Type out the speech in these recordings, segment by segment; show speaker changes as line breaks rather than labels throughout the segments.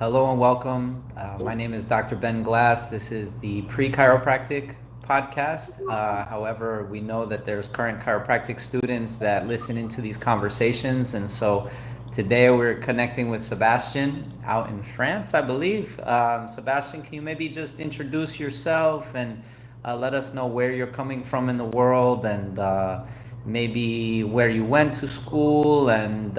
Hello and welcome. My name is Dr. Ben Glass. This is the pre-chiropractic podcast. However, we know that there's current chiropractic students that listen into these conversations. And so today we're connecting with Sebastian out in France, I believe. Sebastian, can you maybe just introduce yourself and let us know where you're coming from in the world and maybe where you went to school and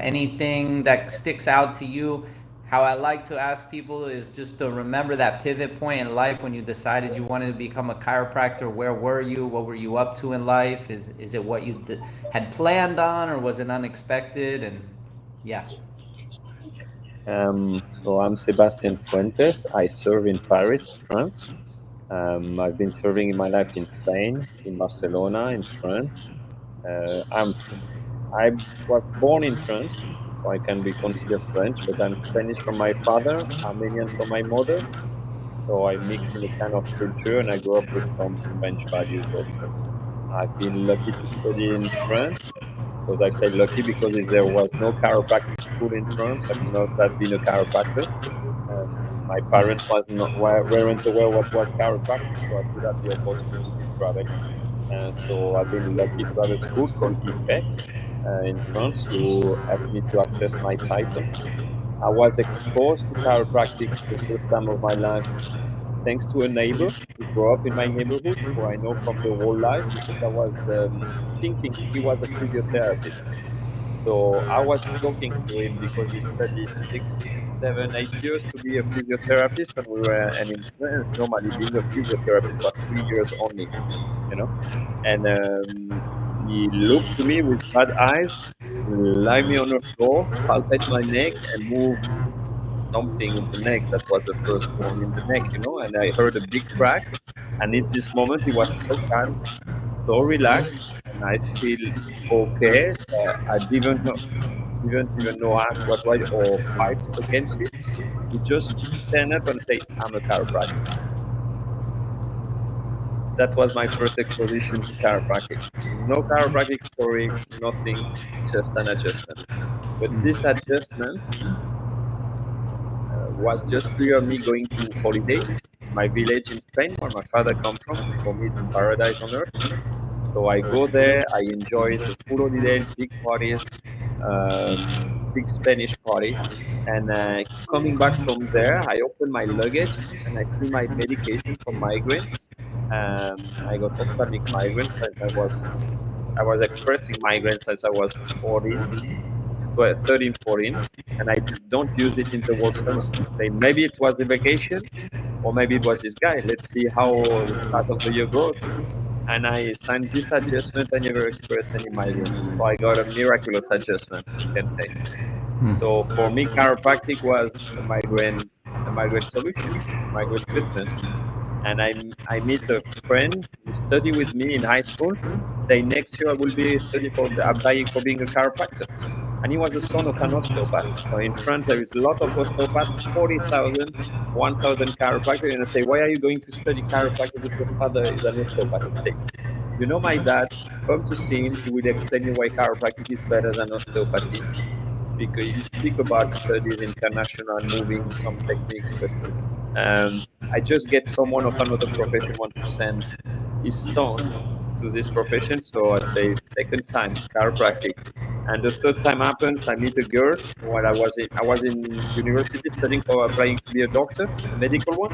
anything that sticks out to you. How I like to ask people is just to remember that pivot point in life when you decided you wanted to become a chiropractor. Where were you? What were you up to in life? Is it what you had planned on, or was it unexpected? And yeah.
So I'm Sebastian Fuentes. I serve in Paris, France. I've been serving in my life in Spain, in Barcelona, in France. I was born in France, so I can be considered French, but I'm Spanish from my father, Armenian from my mother. So I mix in a kind of culture, and I grew up with some French values also. I've been lucky to study in France. Because I say lucky because if there was no chiropractic school in France, I could not have been a chiropractor. My parents weren't aware what was chiropractic, so I could have the opportunity to travel. So I've been lucky to have a school called IPEC in France who helped me to access my title. I was exposed to chiropractic the first time of my life thanks to a neighbor who grew up in my neighborhood, who I know from the whole life because I was thinking he was a physiotherapist. So I was talking to him because he studied 6, 7, 8 years to be a physiotherapist, and in France, normally being a physiotherapist was 3 years only, you know. And he looked to me with bad eyes, lie me on the floor, palpate my neck, and move something in the neck that was the first one in the neck, And I heard a big crack, and in this moment, he was so calm, so relaxed, and I feel okay. So I didn't even know ask what right or fight against it. He just stand up and say, "I'm a chiropractor." That was my first exposition to chiropractic. No chiropractic story, nothing, just an adjustment. But this adjustment was just prior me going to holidays in my village in Spain, where my father come from. For me, it's paradise on earth. So I go there, I enjoy the full holiday, big parties, big Spanish party. And coming back from there, I open my luggage and I see my medication for migraines. I got ophthalmic migraines since I was expressing migraines since I was 14, 12, 13, 14, and I don't use it in the whole summer. Say maybe it was the vacation, or maybe it was this guy. Let's see how the start of the year goes. And I signed this adjustment. I never expressed any migraine, so I got a miraculous adjustment, you can say. So for me, chiropractic was a migraine solution, a migraine treatment. And I meet a friend who studied with me in high school. Say next year I will be studying applying for being a chiropractor. And he was the son of an osteopath. So in France there is a lot of osteopaths, 40,000, 1,000 chiropractors. And I say, why are you going to study chiropractic if your father is an osteopath? I say, my dad, come to see him. He will explain you why chiropractic is better than osteopathy because you speak about studies, international, moving some techniques, but I just get someone of another profession want to send his son to this profession. So I'd say second time chiropractic, and the third time happens. I meet a girl while I was in university studying for applying to be a doctor, a medical one,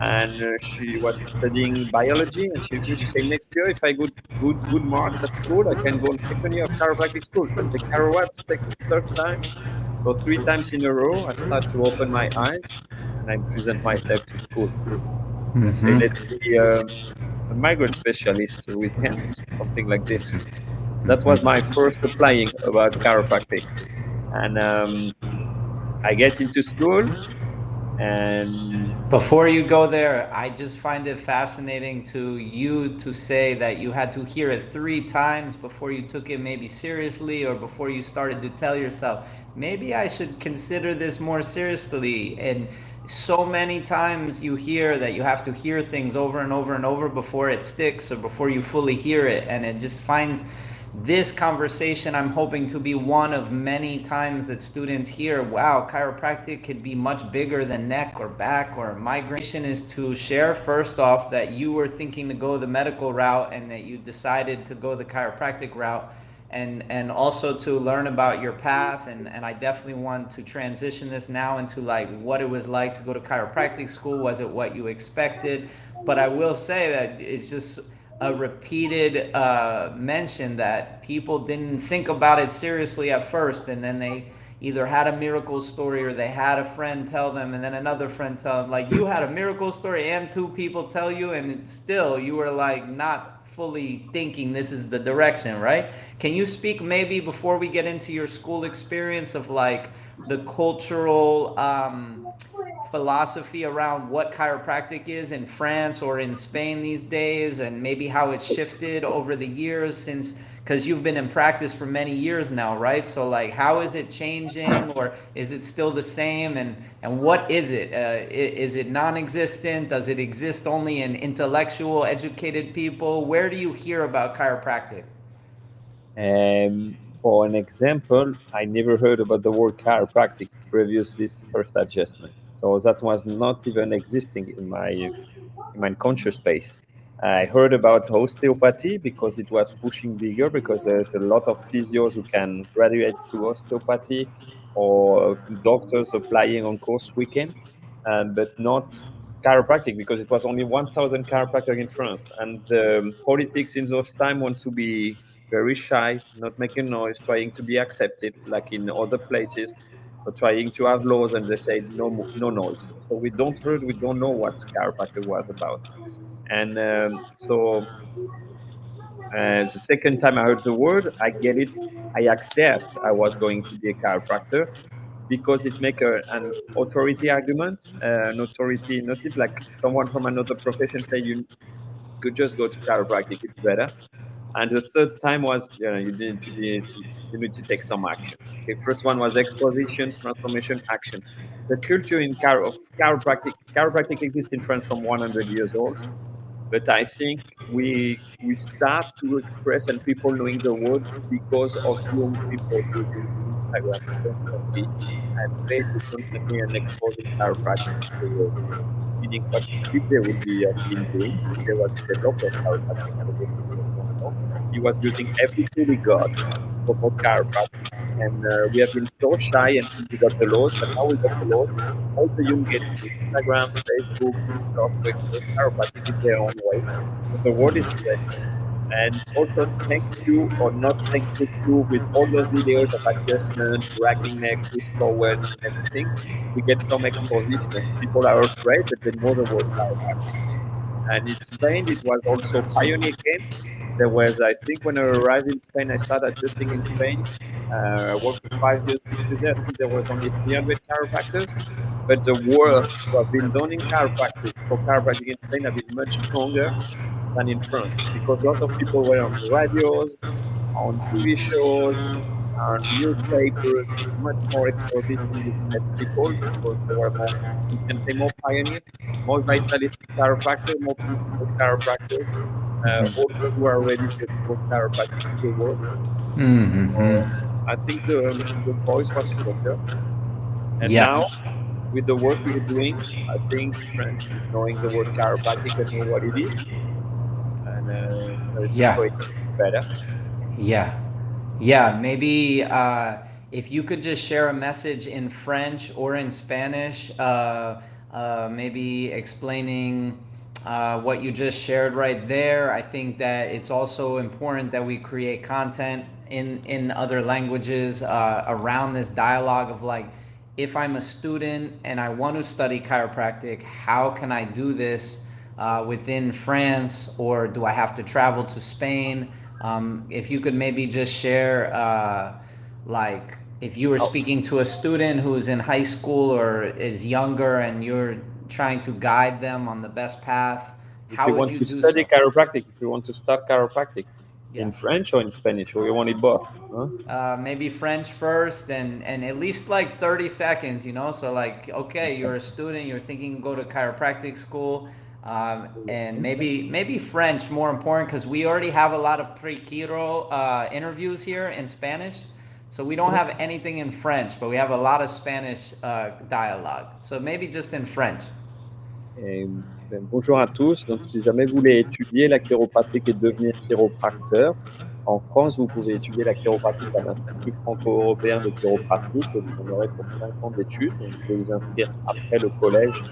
and she was studying biology, and she said next year if I got good marks at school, I can go on second year of chiropractic school. I said, Caro, what? Third time. So 3 times in a row, I start to open my eyes and I present myself to school. And I say, let's be a migrant specialist with hands, something like this. That was my first applying about chiropractic. And I get into school and
Before you go there, I just find it fascinating to you to say that you had to hear it 3 times before you took it maybe seriously, or before you started to tell yourself, maybe I should consider this more seriously. And so many times you hear that you have to hear things over and over and over before it sticks or before you fully hear it. And it just finds this conversation, I'm hoping to be one of many times that students hear, wow, chiropractic could be much bigger than neck or back or migration, is to share first off that you were thinking to go the medical route and that you decided to go the chiropractic route, and also to learn about your path. And I definitely want to transition this now into like what it was like to go to chiropractic school. Was it what you expected? But I will say that it's just a repeated mention that people didn't think about it seriously at first, and then they either had a miracle story or they had a friend tell them, and then another friend tell them, like you had a miracle story and two people tell you, and still you were like not fully thinking this is the direction, right? Can you speak maybe before we get into your school experience of like the cultural philosophy around what chiropractic is in France or in Spain these days, and maybe how it's shifted over the years since, because you've been in practice for many years now, right? So like how is it changing, or is it still the same, and what is it? Is it non-existent? Does it exist only in intellectual educated people? Where do you hear about chiropractic?
For an example, I never heard about the word chiropractic previous this first adjustment. So that was not even existing in my conscious space. I heard about osteopathy because it was pushing bigger because there's a lot of physios who can graduate to osteopathy or doctors applying on course weekend, but not chiropractic because it was only 1,000 chiropractors in France. And the politics in those times wants to be very shy, not making noise, trying to be accepted like in other places, or trying to have laws, and they say no noise. So we don't know what chiropractic was about. And the second time I heard the word, I get it. I accept I was going to be a chiropractor because it make an authority argument, an authority notice, like someone from another profession say you could just go to chiropractic, it's better. And the third time was, you need to take some action. Okay, first one was exposition, transformation, action. The culture in of chiropractic exists in France from 100 years old, but I think we start to express and people knowing the word because of young people using Instagram constantly and Facebook constantly and exposing chiropractic to the world, meaning what if they would be have been doing if there was a developer of chiropractic 100 years from now. He was using every tool he got to promote chiropractic. And we have been so shy until we got the laws, but now we got the laws. All the young get into Instagram, Facebook, TikTok to expose chiropractic in their own way. So the world is spreading. And also thanks to or not thanks to with all those videos of adjustment, dragging neck, twist forward and everything, we get some exposition. People are afraid, but they know the word chiropractic. And in Spain, it was also pioneer game. There was, I think, when I arrived in Spain, I started adjusting in Spain. I worked for 5 years, 6 years there. I think there was only 300 chiropractors, but the work to have been done in chiropractic for chiropractic in Spain have been much stronger than in France because a lot of people were on the radios, on TV shows, on newspapers, much more exposition with less people because there were more, you can say, more pioneers, more vitalistic chiropractors, more principled chiropractors, all those who are ready to expose chiropractic to the world. So I think the voice was stronger. And
Yeah.
now, with the work we're doing, I think France is knowing the word chiropractic and know what it is, and so it's
Yeah.
going better.
Yeah. Yeah. Maybe if you could just share a message in French or in Spanish, maybe explaining what you just shared right there. I think that it's also important that we create content in other languages around this dialogue of like, if I'm a student and I want to study chiropractic, how can I do this within France, or do I have to travel to Spain? If you could maybe just share, like, if you were
Oh,
speaking to a student who's in high school or is younger and you're trying to guide them on the best path,
if
how
you
would
want
you
to
do
study
so?
chiropractic, if you want to start chiropractic
Yeah.
in French or in Spanish, or you want it both, huh?
Maybe French first, and at least like 30 seconds, you know? So, like, okay,
Okay.
you're a student, you're thinking go to chiropractic school. And maybe French more important because we already have a lot of pre-Chiro interviews here in Spanish. So we don't have anything in French, but we have a lot of Spanish dialogue. So maybe just in French.
Bonjour à tous. Donc, si jamais vous voulez étudier la chiropratique et devenir chiropracteur, en France, vous pouvez étudier la chiropratique à l'Institut franco-européen de chiropratique et vous en aurez pour 5 ans d'études. Donc, vous pouvez vous inscrire après le collège.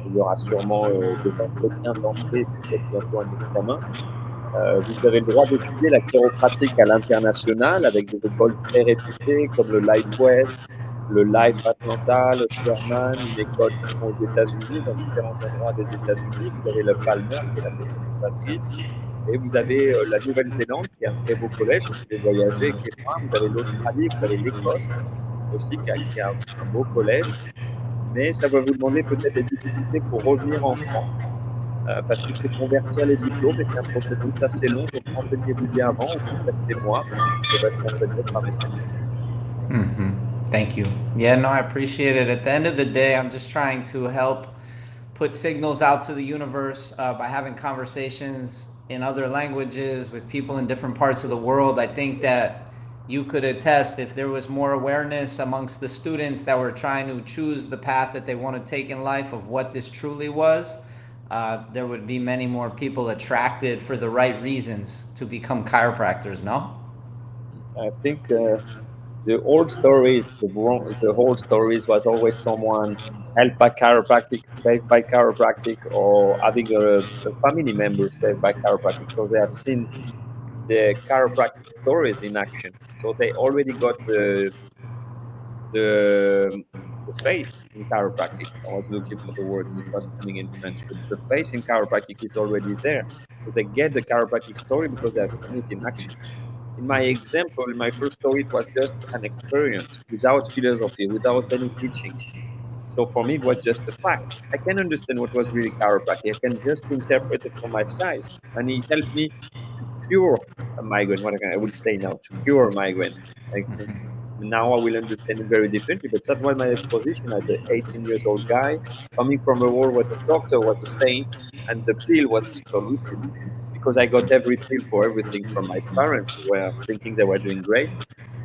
Il y aura sûrement des entretiens d'entrée et peut-être bientôt un examen. Vous avez le droit d'étudier la chiropratique à l'international avec des écoles très réputées comme le Life West, le Life Atlanta, le Sherman, une école qui sont aux États-Unis, dans différents endroits des États-Unis. Vous avez le Palmer, qui est la maison fondatrice, et vous avez la Nouvelle-Zélande, qui est un très beau collège, si vous voulez voyager avec les moi. Vous avez l'Australie, vous avez l'Écosse aussi, qui a un beau collège. Mais ça va vous demander peut-être des difficultés pour revenir en France. Parce qu'il faut convertir les diplômes et c'est un processus assez long. Donc, renseignez-vous bien avant ou contactez-moi, Sebastian par message.
Thank you. Yeah, no, I appreciate it. At the end of the day, I'm just trying to help put signals out to the universe by having conversations in other languages with people in different parts of the world. I think that you could attest if there was more awareness amongst the students that were trying to choose the path that they want to take in life of what this truly was. There would be many more people attracted for the right reasons to become chiropractors, no?
I think the old stories, the whole stories was always someone helped by chiropractic, saved by chiropractic, or having a family member saved by chiropractic. So they have seen the chiropractic stories in action. So they already got the faith in chiropractic. I was looking for the word, it was coming in French, but the faith in chiropractic is already there. So they get the chiropractic story because they have seen it in action. In my example, in my first story, it was just an experience without philosophy, without any teaching. So for me, it was just a fact. I can understand what was really chiropractic. I can just interpret it from my size. And it helped me to cure a migraine. What I would say now, to cure a migraine. Like, now I will understand it very differently, but that was my exposition as an 18 years old guy coming from a world where the doctor was a saint and the pill was the solution. Because I got every pill for everything from my parents who were thinking they were doing great.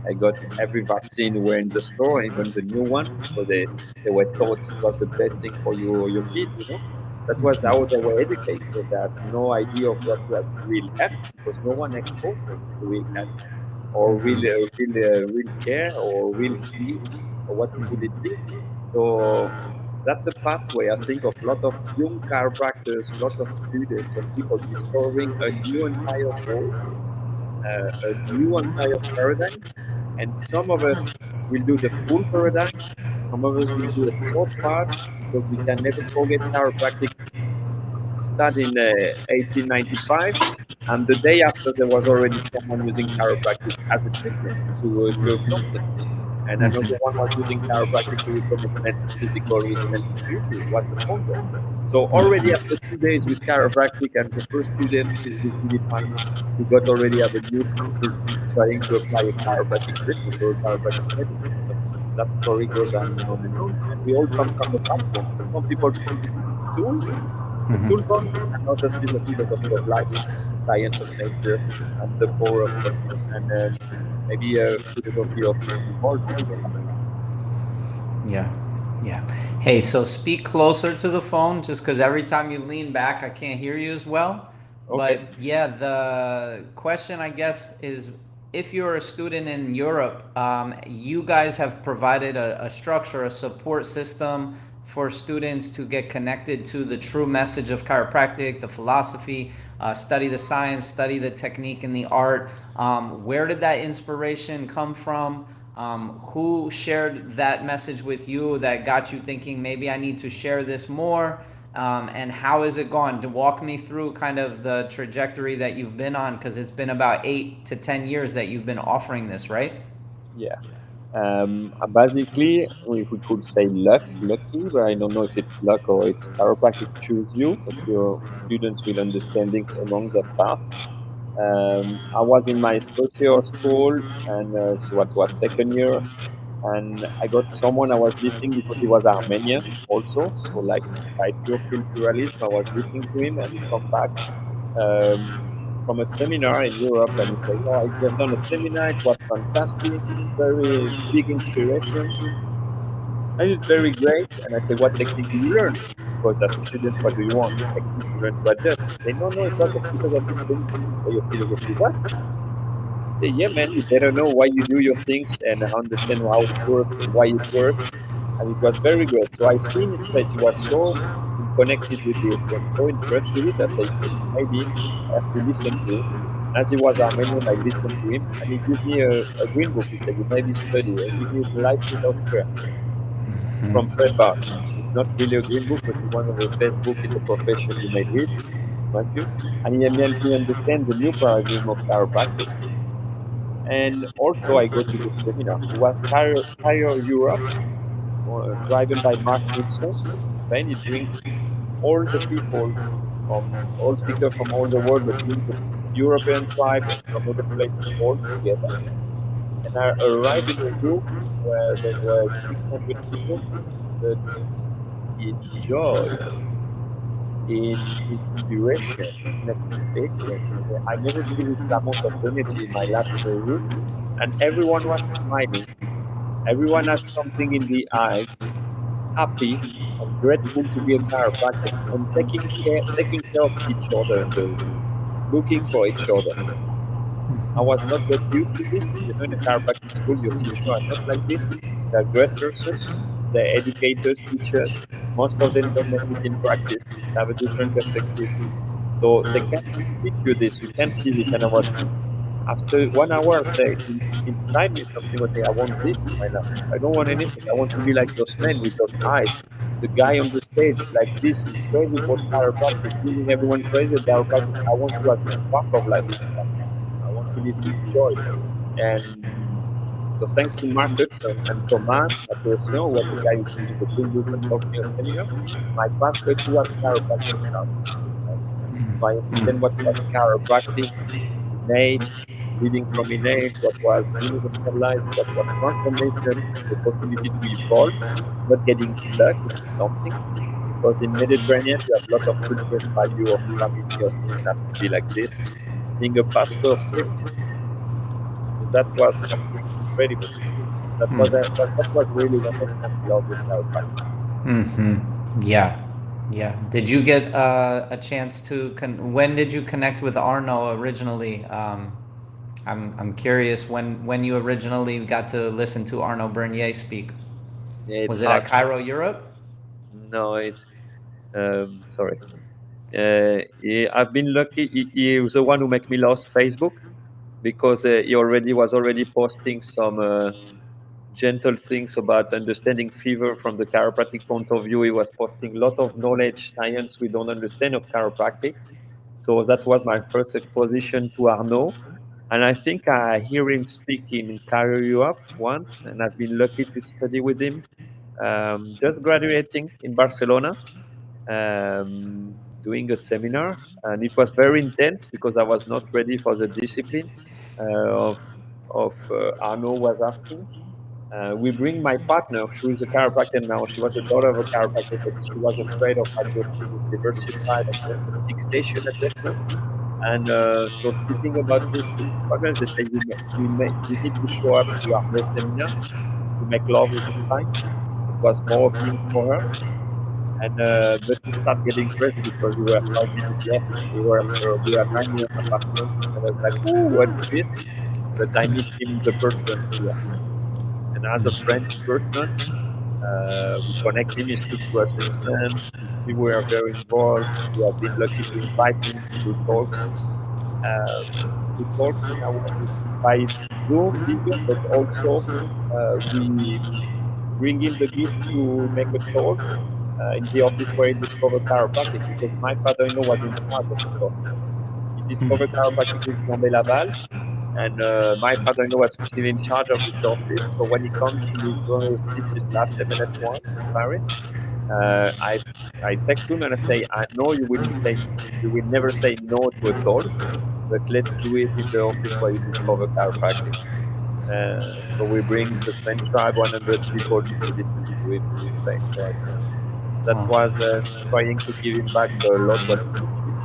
I got every vaccine were in the store, even the new ones, because they were taught it was the best thing for your kid, you know. That was how they were educated. They had no idea of what was real health because no one exposed them to real health or real care or real healing or what could it be. So that's a pathway I think of a lot of young chiropractors, a lot of students, of people discovering a new entire world, a new entire paradigm. And some of us will do the full paradigm. Some of us will do a short part because we can never forget chiropractic started in 1895, and the day after there was already someone using chiropractic as a treatment to cure something. And another one was using chiropractic to reconnect mental, physical with mental beauty. What the wonder. So already after 2 days with chiropractic and the first student with Billy Palmer, we got already have a new school trying to apply a chiropractic treatment or chiropractic medicine. So that story goes on and on and on. And we all come from the backbone. So some people see this tool, the toolbox, and others see the philosophy of life, the science of nature, and the power of cosmos, and maybe a philosophy of evolving your life.
Yeah. Yeah. Hey, so speak closer to the phone just because every time you lean back, I can't hear you as well.
Okay.
But yeah, the question, I guess, is if you're a student in Europe, you guys have provided a structure, a support system for students to get connected to the true message of chiropractic, the philosophy, study the science, study the technique and the art. Where did that inspiration come from? Who shared that message with you that got you thinking maybe I need to share this more? And how has it gone? To walk me through kind of the trajectory that you've been on, because it's been about 8 to 10 years that you've been offering this, right?
Yeah. Basically, if we could say lucky, but I don't know if it's luck or it's chiropractic choose you, but your students will understand things along that path. I was in my first year of school, and so what was second year, And I got someone I was listening because he was Armenian also. So like by pure culturalism, I was listening to him, and he come back from a seminar in Europe, and he said, "Oh, we have done a seminar. It was fantastic, very big inspiration, and it's very great." And I said, "What technique do you learn? Because as student, what do you want? Technique to learn to adjust?" He said, "No, no, it was a philosophy seminar." So your philosophy what? I say, yeah, man, you better know why you do your things and understand how it works and why it works. And it was very great. So I see in his face, he was so connected with this and so interested with it that I said, maybe I have to listen to him. As he was Armenian, I listened to him, and he gave me a green book. He said, you maybe study. He gave me Life Without Fear from Fred Barr. It's not really a green book, but it's one of the best books in the profession you may read, mind you. And he helped me understand the new paradigm of chiropractic. And also, I go to the seminar. It was Chiro Europe, driven by Mark Nixon in Spain. It brings all the people from all speakers from all the world, but brings the European tribe and from other places all together. And I arrived in a room where there were 600 people, but in joy, in inspiration, in anticipation. I never seen this amount of energy in my life in a room, and everyone was smiling. Everyone had something in the eyes, happy and grateful to be a chiropractor, and taking care of each other in the room, looking for each other. I was not that used to this. You know, in a chiropractic school, your teachers are not like this. They're great person. They're educators, teachers. Most of them don't make it in practice. They have a different perspective. So they can teach you this. You can see this. And I was after 1 hour, I say, inside me, something was saying, I want this in my life. I don't want anything. I want to be like those men with those eyes. The guy on the stage, like this, is crazy about chiropractic, giving everyone crazy about chiropractic. I want to have this spark of life inside. I want to live this joy. And so thanks to Marcus and Thomas, Patterson, was the guy who gave me the green book and taught me a seminar, my pathway towards chiropractic started this time. So I understand what was chiropractic, innate, leading from innate, what was universalized, what was transformation, the possibility to evolve, not getting stuck into something. Because in Mediterranean, you have a lot of cultural value of family or things have to be like this. Seeing a pathway of change. So that was something incredible. That was really what I fell in love with chiropractic.
Yeah, yeah. Did you get a chance to when did you connect with Arno originally? I'm curious when you originally got to listen to Arno Bernier speak.
Yeah, it's
Was it at
hard.
Cairo, Europe?
No, it's sorry. I've been lucky. He was the one who made me lost Facebook because he already was already posting some gentle things about understanding fever from the chiropractic point of view. He was posting a lot of knowledge, science we don't understand of chiropractic. So that was my first exposition to Arnaud. And I think I hear him speak in Cairo Europe once, and I've been lucky to study with him. Just graduating in Barcelona, doing a seminar, and it was very intense because I was not ready for the discipline of Arnaud was asking. We bring my partner. She is a chiropractor now. She was the daughter of a chiropractor, but she was afraid of adjusting with diversified and fixation adjustment. And so speaking about this with partners, they say you need to show up to our no seminar to make love with the science. It was more opening for her. And but we start getting crazy because we were 5 minutes left. We were 9 minutes apartment, and I was like, "Ooh, what is this?" But I meet him the person here, and as a French person, we connect him. He speaks to us in French. We were very involved. We have been lucky to invite him to do talks. Uh, to talks in our by Zoom video, but also we bring him the gift to make a talk in the office where he discovered chiropractic because my father-in-law was in charge of this office. He discovered chiropractic with Jean Laval, and my father-in-law was still in charge of this office. So when he comes to go visit this last MLS one in Paris, uh, I I text him and I say, I know you will never say no to a talk, but let's do it in the office where you discover chiropractic. So we bring the Spain tribe, 100 people to listen to him in Spain. So I think that
Wow.
was trying to give him back a lot what he teach.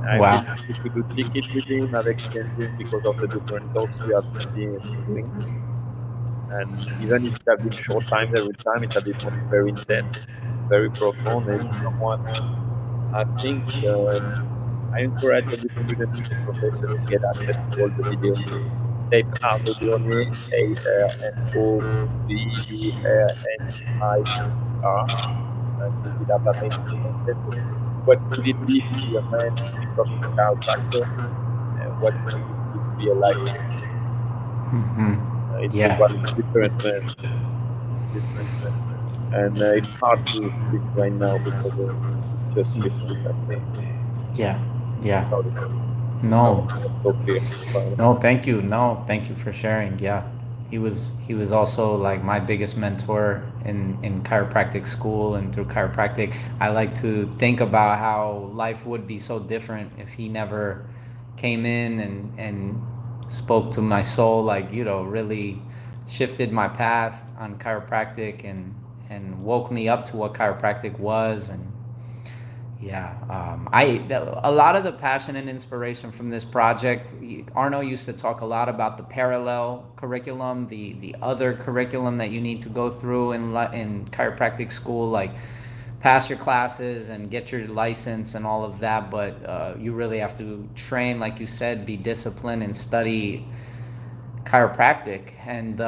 I've been
Wow.
able to do ticket with him. I've exchanged him because of the different talks we have been doing. And even if it has been short times every time, it has been very intense, very profound. And it's someone I think I encourage every student in the profession to get access to all the videos. Tape out the journey, ARNOVURNITR, and you will have amazing content of what could it be to be a man becoming a chiropractor, and what could it be to be a life coach. It's
Yeah.
about different men, different men. And it's hard to speak right now because it's just recent, I think.
Yeah. Yeah.
Sorry, I was
No.
not so clear. But
No, thank you. No, thank you for sharing. Yeah. He was also like my biggest mentor in chiropractic school and through chiropractic. I like to think about how life would be so different if he never came in and spoke to my soul, like, really shifted my path on chiropractic and woke me up to what chiropractic was. And yeah, a lot of the passion and inspiration from this project. Arno used to talk a lot about the parallel curriculum, the other curriculum that you need to go through in chiropractic school, like pass your classes and get your license and all of that. But you really have to train, like you said, be disciplined and study chiropractic. And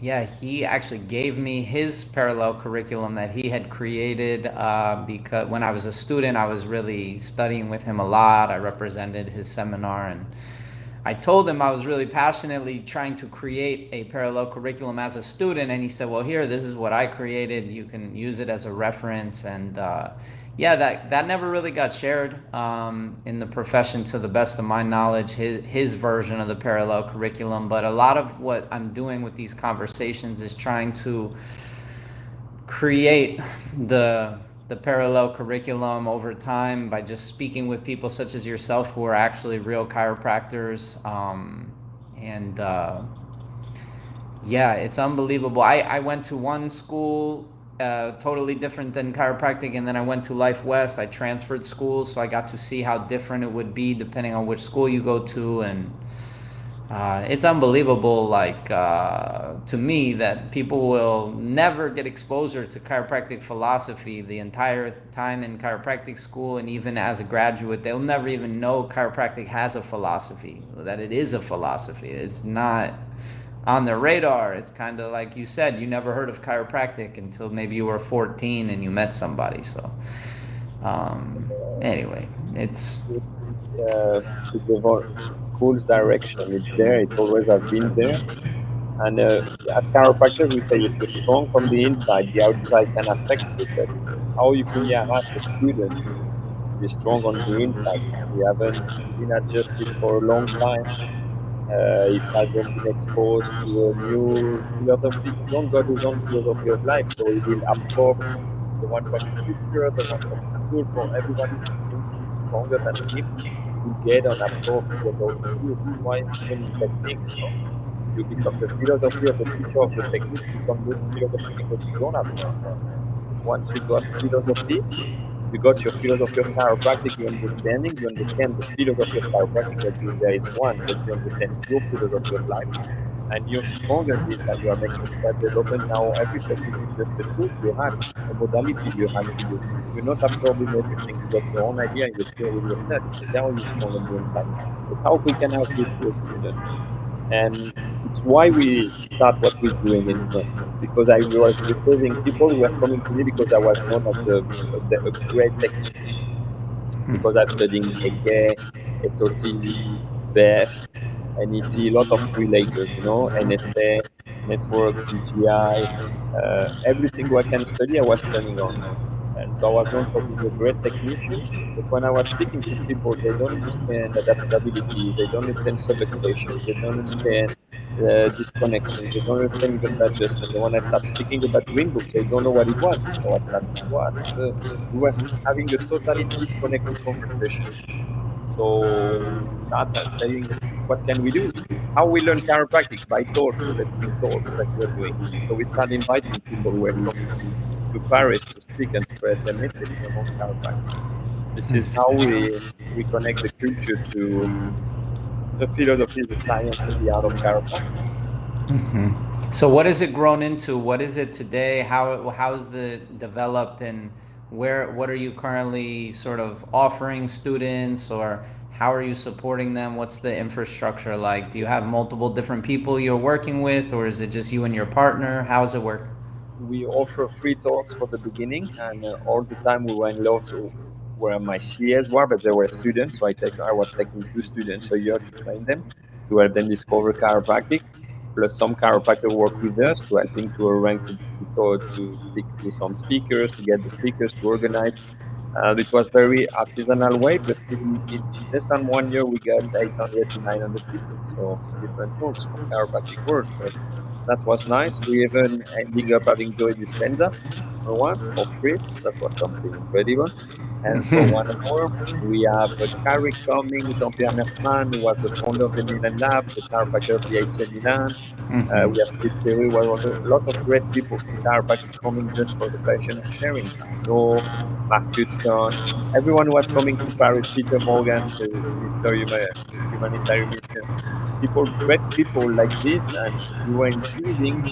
yeah, he actually gave me his parallel curriculum that he had created because when I was a student, I was really studying with him a lot. I represented his seminar, and I told him I was really passionately trying to create a parallel curriculum as a student. And he said, well, here, this is what I created. You can use it as a reference. And yeah, that never really got shared in the profession, to the best of my knowledge, his version of the parallel curriculum. But a lot of what I'm doing with these conversations is trying to create the parallel curriculum over time by just speaking with people such as yourself who are actually real chiropractors. And yeah, it's unbelievable. I went to one school totally different than chiropractic, and then I went to Life West. I transferred schools, so I got to see how different it would be depending on which school you go to. And it's unbelievable, like, to me, that people will never get exposure to chiropractic philosophy the entire time in chiropractic school, and even as a graduate, they'll never even know chiropractic has a philosophy, that it is a philosophy. It's not on their radar. It's kind of like you said, you never heard of chiropractic until maybe you were 14 and you met somebody. So anyway, it's
to develop school's direction, it's there. It always has been there. And as chiropractors, we say if you're strong from the inside, the outside can affect you. But how you can ask a student to be strong on the inside if we haven't been adjusted for a long time, if hasn't been exposed to a new philosophy, he don't got his own philosophy of life, so he will absorb the one from his teacher, the one from his school, for everybody he thinks he's stronger than him. He will get and absorb to get those skills. That's why even in techniques, you become the philosophy of the teacher of the technique, become good philosophy because you don't have one. Once you got philosophy, you got your philosophy of chiropractic, you understand the philosophy of chiropractic, that there is one, but you understand your philosophy of life, and you're strong in this, and you are making self-development. Now every technique is just a tool, you have a modality you have to use. You're not absorbing everything, you got your own idea, and you're clear with yourself. So now you're strong on the inside. But how we can help this to a student? And it's why we start what we're doing in France. Because I was receiving people who were coming to me because I was known as a great technician. Because I'm studying AK, SOT, BEST, NET, a lot of relators, NSA, network, BGI, everything I can study, I was studying on. And so I was known for being a great technician. But when I was speaking to people, they don't understand adaptability, they don't understand subluxation, they don't understand disconnections, they don't understand even adjustment. And when I start speaking about ring books, they don't know what it was. So I started, what? We was having a totally disconnected conversation. So we started saying what can we do? How we learn chiropractic? By talks. So let's bring talks like we're doing. So we start inviting people who are coming to Paris to speak and spread their message among chiropractic. This is how we connect the culture to the philosophy, the science, and the art of chiropractic.
So what has it grown into? What is it today? How's the developed, and what are you currently sort of offering students, or how are you supporting them? What's the infrastructure like? Do you have multiple different people you're working with, or is it just you and your partner? How's it work?
We offer free talks for the beginning, and all the time we were in love. So where my CAs were, but they were students. So I was taking 2 students a year to train them, to help them discover chiropractic. Plus some chiropractor work with us to helping to arrange to speak to some speakers, to get the speakers to organize. It was very artisanal way, but in less than 1 year we got 800 to 900 people. So different talks from chiropractic world. So that was nice. We even ending up having Joy Dispenza for one for free. That was something incredible. And for 1 hour, we have Carrie coming, Jean-Pierre Mersman, who was the founder of the Milan Lab, the chiropractor of the AC Milan. We have Steve Terry, well, was a lot of great people from chiropractic coming just for the passion of sharing. Arnaud, Mark Hudson, everyone who was coming to Paris, Peter Morgan, the Mr. Humanitarian Mission, people, great people like this, and we were infusing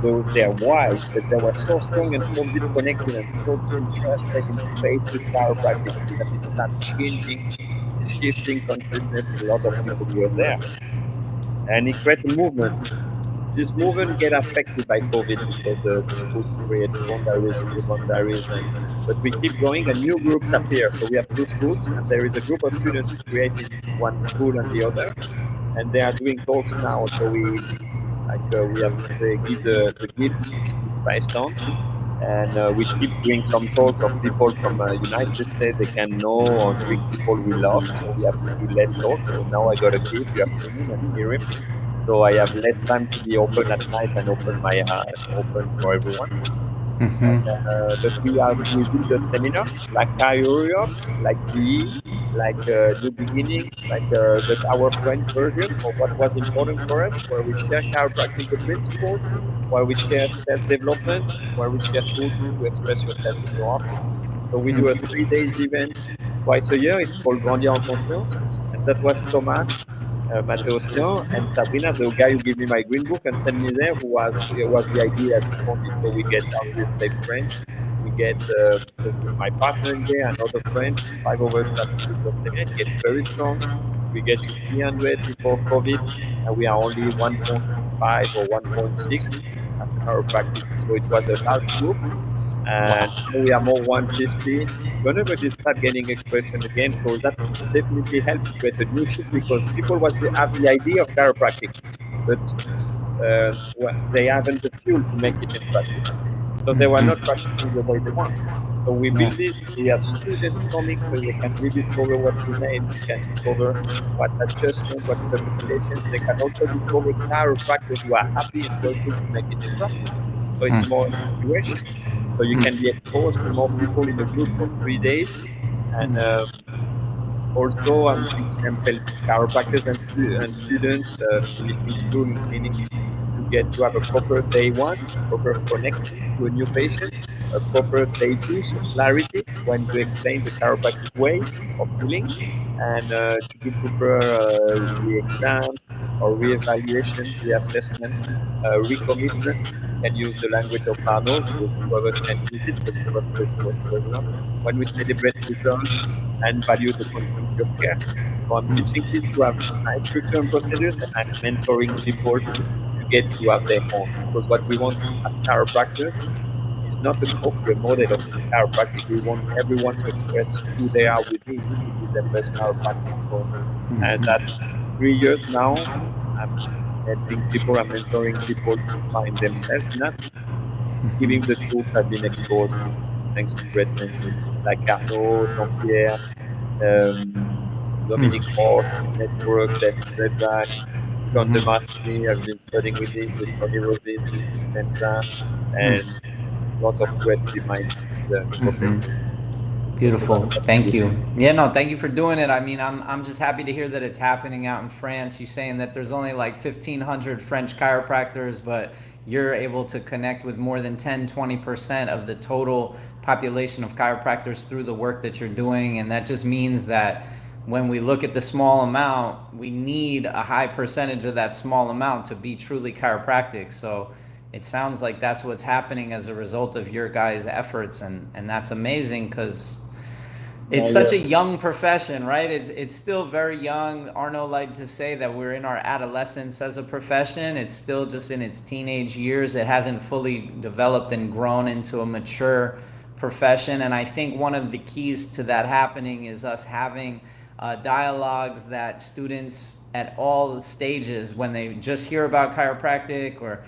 those their whys, but they were so strong and so deep connected and so interested in faith with chiropractic that it started changing, shifting consciousness in a lot of people who were there. And it created a movement. This movement get affected by COVID because the schools create boundaries, new boundaries, and but we keep going and new groups appear. So we have 2 schools, and there is a group of students who created one school and the other, and they are doing talks now. So we have they give the gift is passed on, and we keep doing some talks of people from United States they can know or doing people we love. So we have to do less talks. So now I got a kid. You have seen him and hear him. So I have less time to be open at night and open my open for everyone. And, but we do the seminar like Europe, like GE, like New Beginnings, like our French version of what was important for us, where we share chiropractic principles, where we share self development, where we share tools to express yourself in your office. So we do a 3 days event twice a year. It's called Grandir en Conscience, and that was Thomas. Mateosian and Sabrina, the guy who gave me my green book and sent me there, who was the idea to fund it. So we get our real estate friends, we get my partner in there, another friend, 5 of us start to do the seminar. It gets very strong. We get to 300 before COVID, and we are only 1.5 or 1.6 as chiropractic. So it was a large group, and now we are more 150. Whenever they start gaining expression again, so that's definitely helped to create a new shift because people have the idea of chiropractic, but they haven't the fuel to make it in practice. So they were not practicing the way they want. So we build this. We have students coming so they can rediscover what we made. They can discover what adjustment, what stabilization. They can also discover chiropractors who are happy and joyful to make it in practice. So it's more inspiration. So you can be exposed to more people in a group for 3 days. And also, I'm thinking I'm helping chiropractors and students finishing school and cleaning to get to have a proper day one, proper connection to a new patient, a proper day two, so clarity when to explain the chiropractic way of healing, and to do proper re-exams or re-evaluation, reassessment, recommitment. Can use the language of Arnold because two of us can use it, but two of us works very well. When we celebrate results and value the continuity of care. So I'm teaching this to have nice structure and procedures, and I'm mentoring people to get to have their own. Because what we want as chiropractors is not a copy, a model of chiropractic. We want everyone to express who they are within to be their best chiropractic. So, and that's 3 years now. I'm helping people, I'm mentoring people to find themselves in that. Giving the tools have been exposed thanks to great mentors like Arnaud, Jean-Pierre, Dominic Ross, Network, David Redback, John DeMartini. I've been studying with him, with Tony Robbins, with Dispenza, and a lot of great minds in the profession. So that's
Beautiful.
what we
Thank
do.
you. Yeah, no, thank you for doing it. I mean, I'm just happy to hear that it's happening out in France. You're saying that there's only like 1,500 French chiropractors, but you're able to connect with more than 10-20% of the total population of chiropractors through the work that you're doing. And that just means that when we look at the small amount, we need a high percentage of that small amount to be truly chiropractic. So it sounds like that's what's happening as a result of your guys' efforts, and that's amazing because it's
Yeah,
such
yeah.
a young profession, right? It's still very young. Arno liked to say that we're in our adolescence as a profession. It's still just in its teenage years. It hasn't fully developed and grown into a mature profession. And I think one of the keys to that happening is us having dialogues that students at all the stages, when they just hear about chiropractic or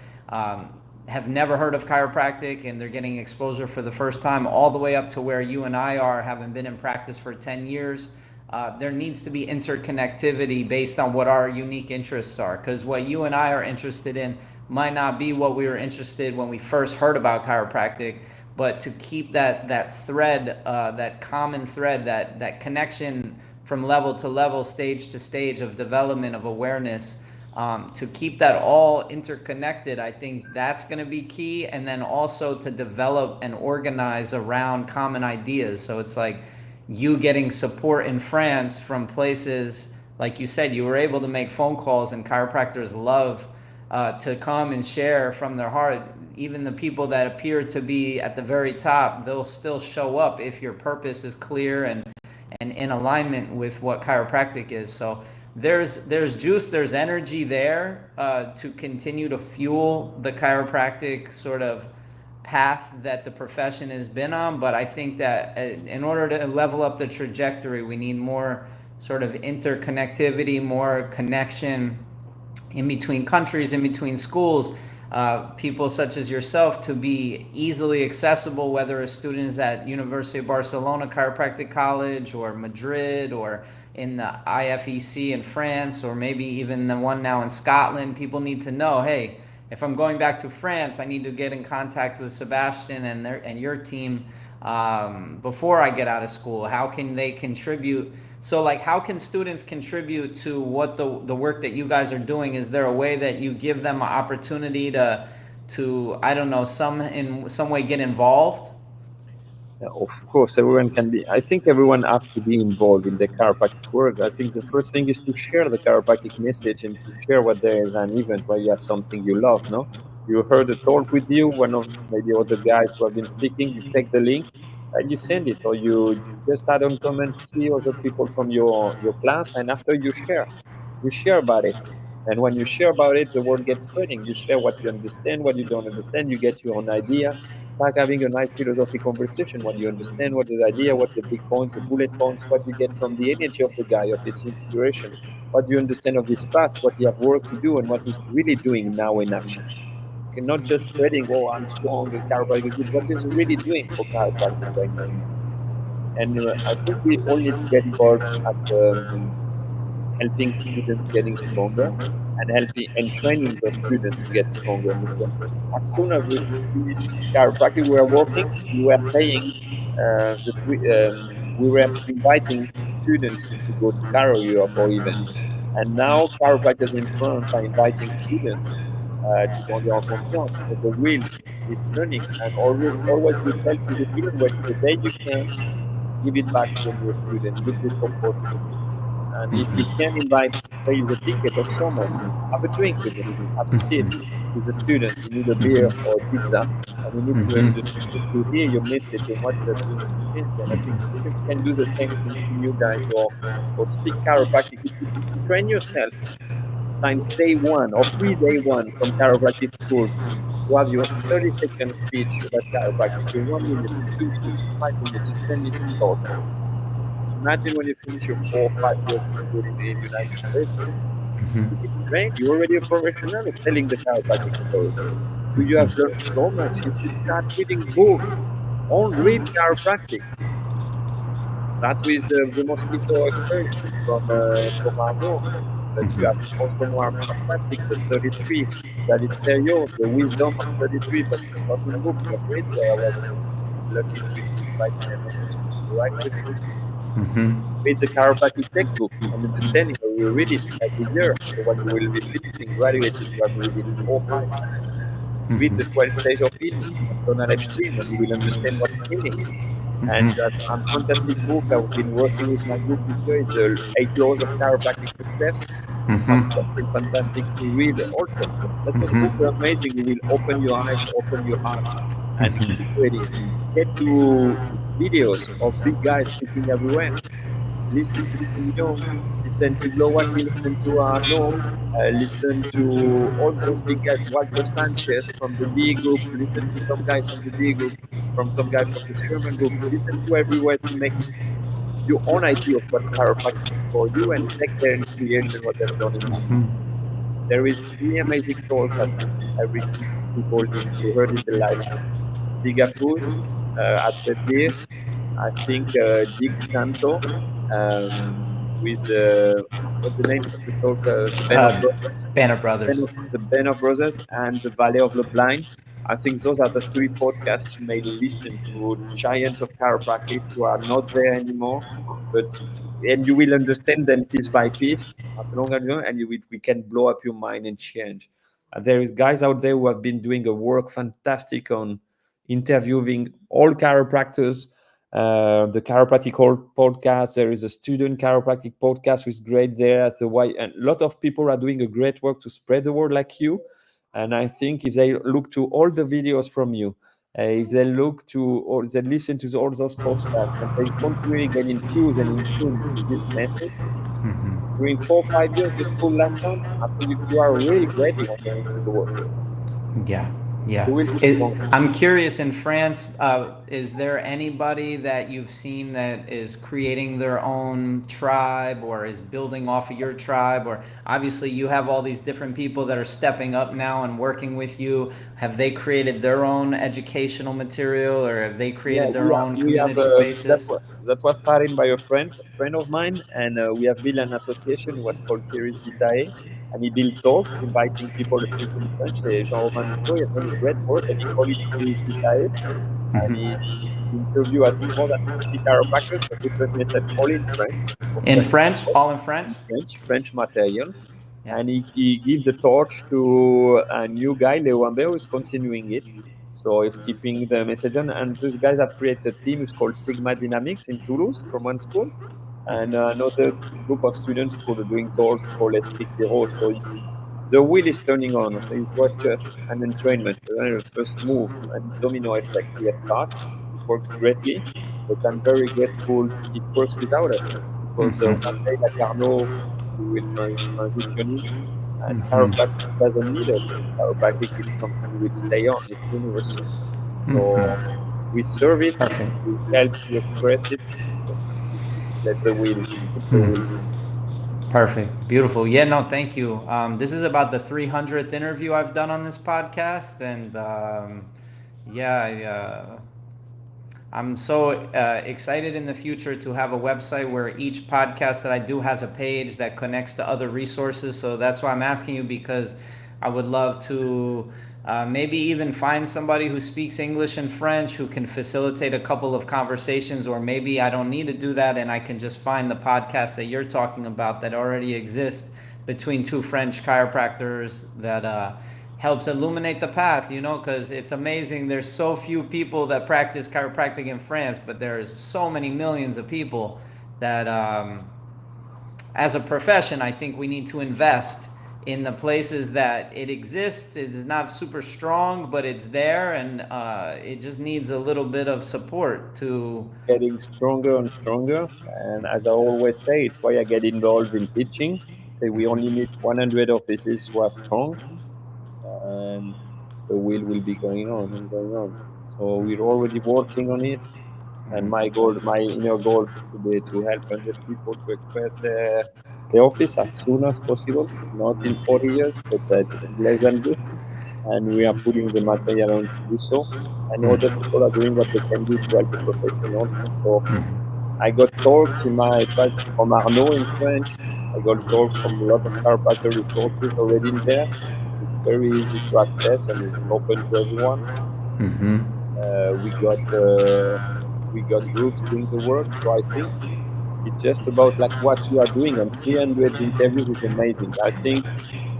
have never heard of chiropractic and they're getting exposure for the first time, all the way up to where you and I are, having been in practice for 10 years. There needs to be interconnectivity based on what our unique interests are, because what you and I are interested in might not be what we were interested when we first heard about chiropractic. But to keep that thread, that common thread, that connection from level to level, stage to stage of development of awareness, to keep that all interconnected, I think that's going to be key. And then also to develop and organize around common ideas. So it's like you getting support in France from places, like you said, you were able to make phone calls, and chiropractors love to come and share from their heart. Even the people that appear to be at the very top, they'll still show up if your purpose is clear and in alignment with what chiropractic is. So there's juice, there's energy there to continue to fuel the chiropractic sort of path that the profession has been on. But I think that in order to level up the trajectory, we need more sort of interconnectivity, more connection in between countries, in between schools, people such as yourself to be easily accessible, whether a student is at University of Barcelona Chiropractic College or Madrid or in the IFEC in France, or maybe even the one now in Scotland. People need to know, hey, if I'm going back to France, I need to get in contact with Sebastian and your team before I get out of school. How can they contribute? So like, how can students contribute to what the work that you guys are doing? Is there a way that you give them an opportunity to I don't know, in some way get involved?
Yeah, of course, everyone can be. I think everyone has to be involved in the chiropractic world. I think the first thing is to share the chiropractic message and to share what there is an event where you have something you love. No, you heard a talk with you, one of maybe other guys who have been speaking. You take the link and you send it, or you just add on comment three other people from your class, and after you share about it. And when you share about it, the word gets spreading. You share what you understand, what you don't understand. You get your own idea. Start having a nice philosophy conversation. What you understand, what is the idea, what's the big points, the bullet points, what you get from the energy of the guy, of its inspiration, what do you understand of his past, what he have work to do, and what he's really doing now in action. Okay, not just spreading, oh, I'm strong, the chiropractic is good. What is he really doing for chiropractic right now? And I think we all need to get involved at helping students getting stronger and helping and training those students to get stronger. Because as soon as we finish chiropractic, we were working, we were paying, we were inviting students to go to Chiro Europe or events. And now chiropractors in France are inviting students to Grandir en Conscience. So the wheel is turning. And always we tell to the student, when the day you can, give it back to a new student, give this opportunity. And if you can invite, say, the ticket of someone, have a drink with him, have a seat with the student. You need a beer or a pizza, and you need to hear your message and what you are doing to change. And I think students can do the same thing to you guys, or speak chiropractic. If you train yourself since day one or pre-day one from chiropractic school to have your 30-second speech about chiropractic, your 1 minute, 2 minutes, 5 minutes, 10 minutes talk. Imagine when you finish your 4 or 5 years of school in the United States, you get trained, you're already a professional of telling the chiropractic story. So you have learned so much. You should start reading books. Don't read chiropractic. Start with the mosquito experience from Arnaud. But you have also more chiropractic, the 33, David Serio, the wisdom of 33, but it's not in book, but read where I was lucky to invite him right with it.
Mm-hmm.
Read the chiropractic textbook and understanding, or you read it every year. So when you will be finishing graduating, you have read it 4 or 5 times. Read the 12 stage of healing of Donald Epstein, and you will understand what's healing. And
Mm-hmm.
that fantastic book I've been working with my group this year is the 8 laws of chiropractic success. Fantastic, fantastic to read also. That's a book amazing. You will open your eyes, open your heart, and keep reading. Get to videos of big guys speaking everywhere. Listen to Tim Young, listen to Glowan, listen to Arno, listen to all those big guys, Walter Sanchez from the DE group, listen to some guys from the DE group, from some guys from the German group, listen to everywhere to make your own idea of what's chiropractic for you and take their inspiration, what they've done in life. There is three amazing talks I think every people needs to hear in the life. Sigafus at the Deer, I think Dick Santo with what's the name of the talk? The Band of
Uh,
Brothers,
Banner Brothers.
the Band of Brothers, and the Valley of the Blind. I think those are the three podcasts you may listen to. Giants of chiropractic who are not there anymore, but and you will understand them piece by piece as long as you know, and we can blow up your mind and change. There is guys out there who have been doing a work fantastic on interviewing all chiropractors. The chiropractic podcast. There is a student chiropractic podcast which is great there. So why and a lot of people are doing a great work to spread the word like you. And I think if they look to all the videos from you, if they look to or they listen to all those podcasts and they continue get infused and in tune with this message during 4 or 5 years of school lessons, I think you are really ready on going to the world.
Yeah, yeah.
You will be strong.
I'm curious, in France, is there anybody that you've seen that is creating their own tribe or is building off of your tribe? Or obviously, you have all these different people that are stepping up now and working with you. Have they created their own educational material, or have they
Yeah,
created their own
we have
community spaces?
that was started by a friend of mine, and we have built an association. It was called Thierry's Vitae, and he built talks, inviting people to speak in French. Jean-Romain Duclos, he has done great work, and he called it Thierry's Vitae, and he interviewed, I think, more than 50 chiropractors, for different methods, all in French, for
In
French,
French, all in French?
French material.
Yeah.
And he gives the torch to a new guy, Leo Wambe, who is continuing it. So he's keeping the message on. And those guys have created a team which is called Sigma Dynamics in Toulouse from one school. And another group of students who are doing tours called Esprit Chiro. So the wheel is turning on. So it was just an entrainment, the first move and domino effect. We have started. It works greatly, but I'm very grateful it works without us because one day, like Arnaud, we will transition in, and chiropractic doesn't need us. Chiropractic is something which stay on. It's universal. So we serve it.
Perfect.
We help to express it. But let the wheel keep the wheel.
Perfect. Beautiful. Yeah, no, thank you. This is about the 300th interview I've done on this podcast. And yeah, I'm so excited in the future to have a website where each podcast that I do has a page that connects to other resources. So that's why I'm asking you, because I would love to maybe even find somebody who speaks English and French who can facilitate a couple of conversations, or maybe I don't need to do that and I can just find the podcast that you're talking about that already exists between two French chiropractors that helps illuminate the path, because it's amazing. There's so few people that practice chiropractic in France, but there's so many millions of people that as a profession, I think we need to invest in the places that it exists. It's not super strong, but it's there, and it just needs a little bit of support to.
Getting stronger and stronger. And as I always say, it's why I get involved in teaching. Say we only need 100 offices who are strong, and the wheel will be going on and going on. So we're already working on it. And my goal, my inner goals is today to help 100 people to express the office as soon as possible, not in 40 years, but less than this. And we are putting the material on to do so. And other people are doing what they can do to help the profession also. So I got talks in my from Arnaud in French. I got talks from a lot of chiropractor resources already in there. It's very easy to access and it's open to everyone. We got we got groups doing the work. So I think it's just about like what you are doing, and 300 interviews is amazing. I think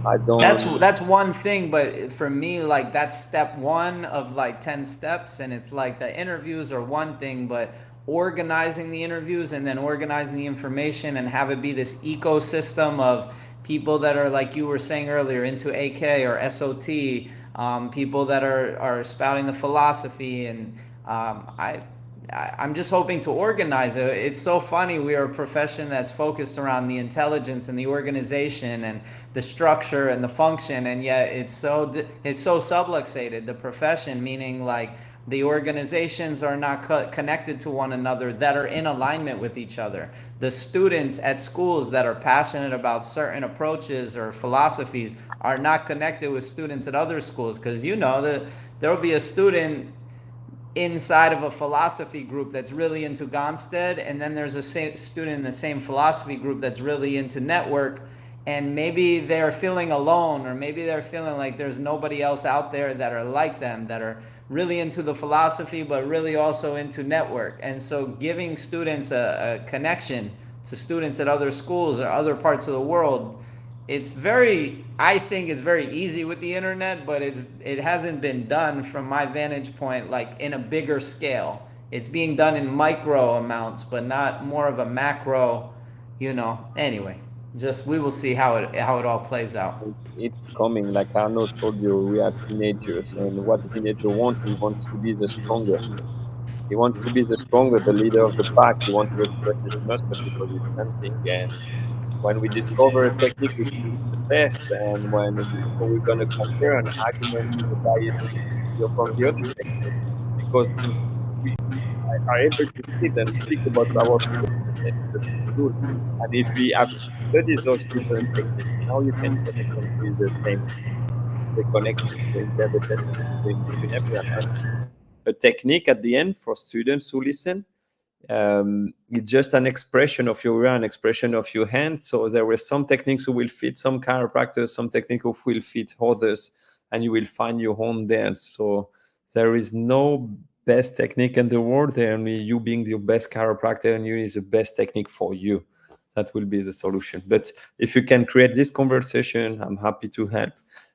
I don't.
That's one thing, but for me, like that's step one of like 10 steps, and it's like the interviews are one thing, but organizing the interviews and then organizing the information and have it be this ecosystem of people that are, like you were saying earlier, into AK or SOT, people that are spouting the philosophy, and I'm just hoping to organize it. It's so funny. We are a profession that's focused around the intelligence and the organization and the structure and the function, and yet it's so subluxated. The profession, meaning like the organizations are not connected to one another that are in alignment with each other. The students at schools that are passionate about certain approaches or philosophies are not connected with students at other schools, because there will be a student inside of a philosophy group that's really into Gonstead, and then there's a student in the same philosophy group that's really into network, and maybe they're feeling alone, or maybe they're feeling like there's nobody else out there that are like them, that are really into the philosophy but really also into network. And so giving students a connection to students at other schools or other parts of the world, I think it's very easy with the internet, but it hasn't been done from my vantage point like in a bigger scale. It's being done in micro amounts, but not more of a macro. Anyway, just we will see how it all plays out.
It's coming. Like Arno told you, we are teenagers, and what teenager wants, he wants to be the stronger. He wants to be the stronger, the leader of the pack. He wants to express his muscle because he's hunting. And when we discover a technique, we think it's the best. And we're going to compare an argument with a biased video from the other technique, because we are able to sit and speak about our philosophy, the tool. And if we have studied those different techniques, now you can connect them with the connection, the interdependence between everyone. And a technique at the end for students who listen, it's just an expression of your an expression of your hand. So there were some techniques who will fit some chiropractors, some techniques who will fit others, and you will find your own dance. So there is no best technique in the world. There only you being your best chiropractor, and you is the best technique for you. That will be the solution. But if you can create this conversation, I'm happy to help.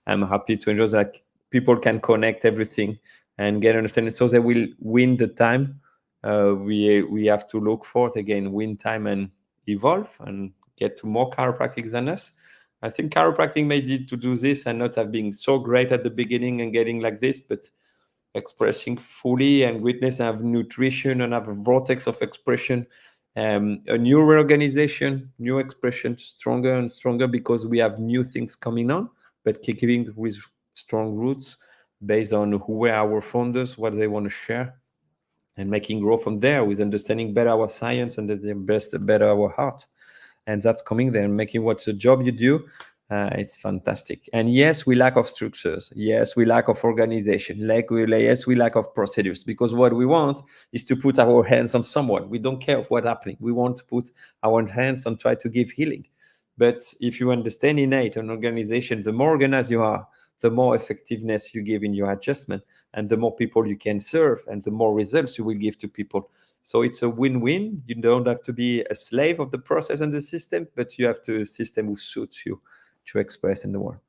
I'm happy to enjoy that people can connect everything and get understanding, so they will win the time. We have to look for it again, win time and evolve and get to more chiropractic than us. I think chiropractic made it to do this and not have been so great at the beginning and getting like this, but expressing fully and witness and have nutrition and have a vortex of expression, a new reorganization, new expression, stronger and stronger, because we have new things coming on, but keeping with strong roots based on who were our founders, what they want to share, and making grow from there with understanding better our science and better our heart. And that's coming there and making what's the job you do. It's fantastic. And yes, we lack of structures. Yes, we lack of organization. Yes, we lack of procedures, because what we want is to put our hands on someone. We don't care of what's happening. We want to put our hands and try to give healing. But if you understand innate an organization, the more organized you are, the more effectiveness you give in your adjustment, and the more people you can serve, and the more results you will give to people. So it's a win-win. You don't have to be a slave of the process and the system, but you have to a system who suits you to express in the world.